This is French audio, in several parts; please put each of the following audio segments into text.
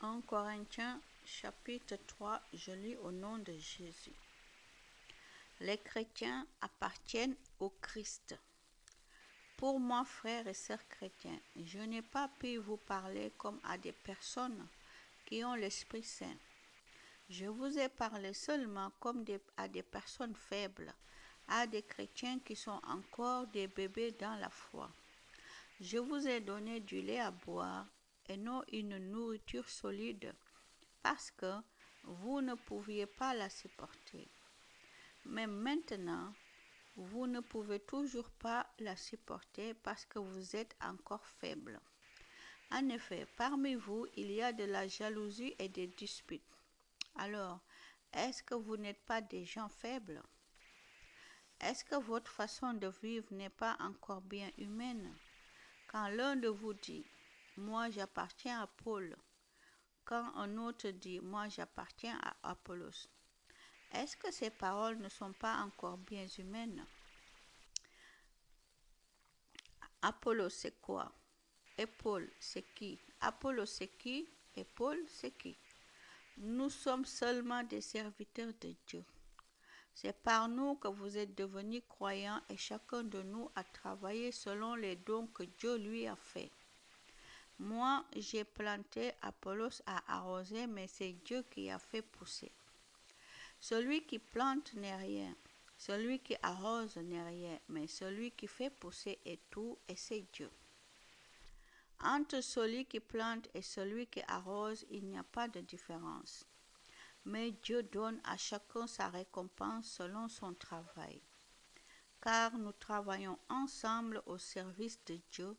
1 Corinthiens chapitre 3, je lis au nom de Jésus. Les chrétiens appartiennent au Christ. Pour moi, frères et sœurs chrétiens, je n'ai pas pu vous parler comme à des personnes qui ont l'Esprit Saint. Je vous ai parlé seulement comme à des personnes faibles, à des chrétiens qui sont encore des bébés dans la foi. Je vous ai donné du lait à boire et non une nourriture solide, parce que vous ne pouviez pas la supporter. Mais maintenant, vous ne pouvez toujours pas la supporter parce que vous êtes encore faible. En effet, parmi vous, il y a de la jalousie et des disputes. Alors, est-ce que vous n'êtes pas des gens faibles? Est-ce que votre façon de vivre n'est pas encore bien humaine? Quand l'un de vous dit « Moi j'appartiens à Paul », quand un autre dit « Moi j'appartiens à Apollos », est-ce que ces paroles ne sont pas encore bien humaines? Apollos c'est quoi? Et Paul c'est qui? Apollos c'est qui? Et Paul c'est qui? Nous sommes seulement des serviteurs de Dieu. C'est par nous que vous êtes devenus croyants et chacun de nous a travaillé selon les dons que Dieu lui a faits. Moi, j'ai planté, Apollos a arrosé, mais c'est Dieu qui a fait pousser. Celui qui plante n'est rien, celui qui arrose n'est rien, mais celui qui fait pousser est tout, et c'est Dieu. Entre celui qui plante et celui qui arrose, il n'y a pas de différence. Mais Dieu donne à chacun sa récompense selon son travail. Car nous travaillons ensemble au service de Dieu,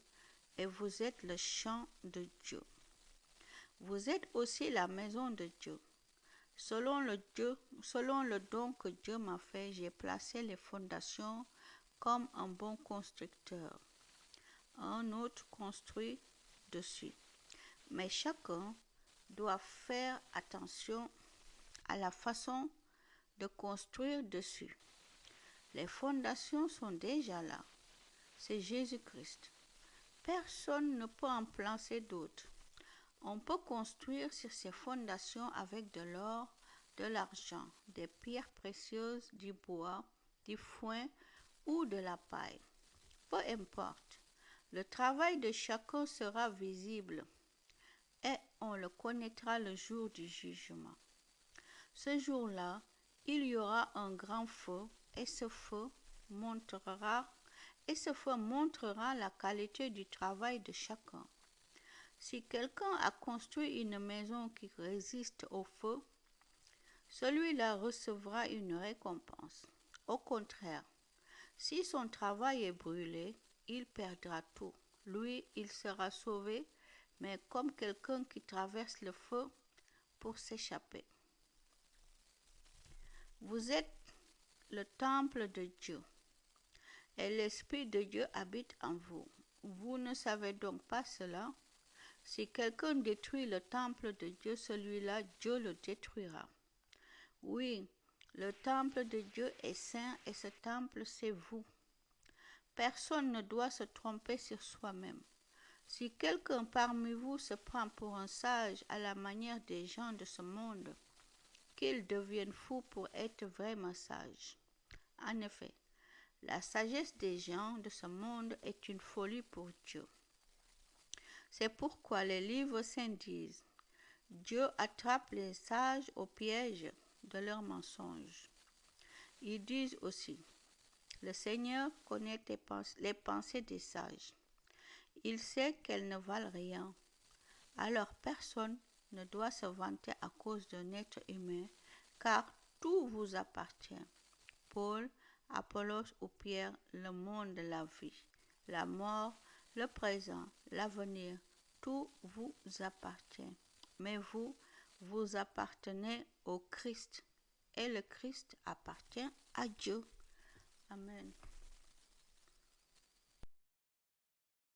et vous êtes le champ de Dieu. Vous êtes aussi la maison de Dieu. Selon le don que Dieu m'a fait, j'ai placé les fondations comme un bon constructeur. Un autre construit dessus. Mais chacun doit faire attention à la façon de construire dessus. Les fondations sont déjà là. C'est Jésus-Christ. Personne ne peut en placer d'autres. On peut construire sur ces fondations avec de l'or, de l'argent, des pierres précieuses, du bois, du foin ou de la paille. Peu importe, le travail de chacun sera visible et on le connaîtra le jour du jugement. Ce jour-là, il y aura un grand feu et ce feu montrera la qualité du travail de chacun. Si quelqu'un a construit une maison qui résiste au feu, celui-là recevra une récompense. Au contraire, si son travail est brûlé, il perdra tout. Lui, il sera sauvé, mais comme quelqu'un qui traverse le feu pour s'échapper. Vous êtes le temple de Dieu, et l'Esprit de Dieu habite en vous. Vous ne savez donc pas cela? Si quelqu'un détruit le temple de Dieu, celui-là, Dieu le détruira. Oui, le temple de Dieu est saint et ce temple, c'est vous. Personne ne doit se tromper sur soi-même. Si quelqu'un parmi vous se prend pour un sage à la manière des gens de ce monde, qu'il devienne fou pour être vraiment sage. En effet, la sagesse des gens de ce monde est une folie pour Dieu. C'est pourquoi les livres saints disent « Dieu attrape les sages au piège de leurs mensonges ». Ils disent aussi « Le Seigneur connaît les pensées des sages. Il sait qu'elles ne valent rien. Alors personne ne doit se vanter à cause d'un être humain, car tout vous appartient. Paul, Apollos ou Pierre, le monde, la vie, la mort, le présent, l'avenir, tout vous appartient. Mais vous, vous appartenez au Christ et le Christ appartient à Dieu. Amen.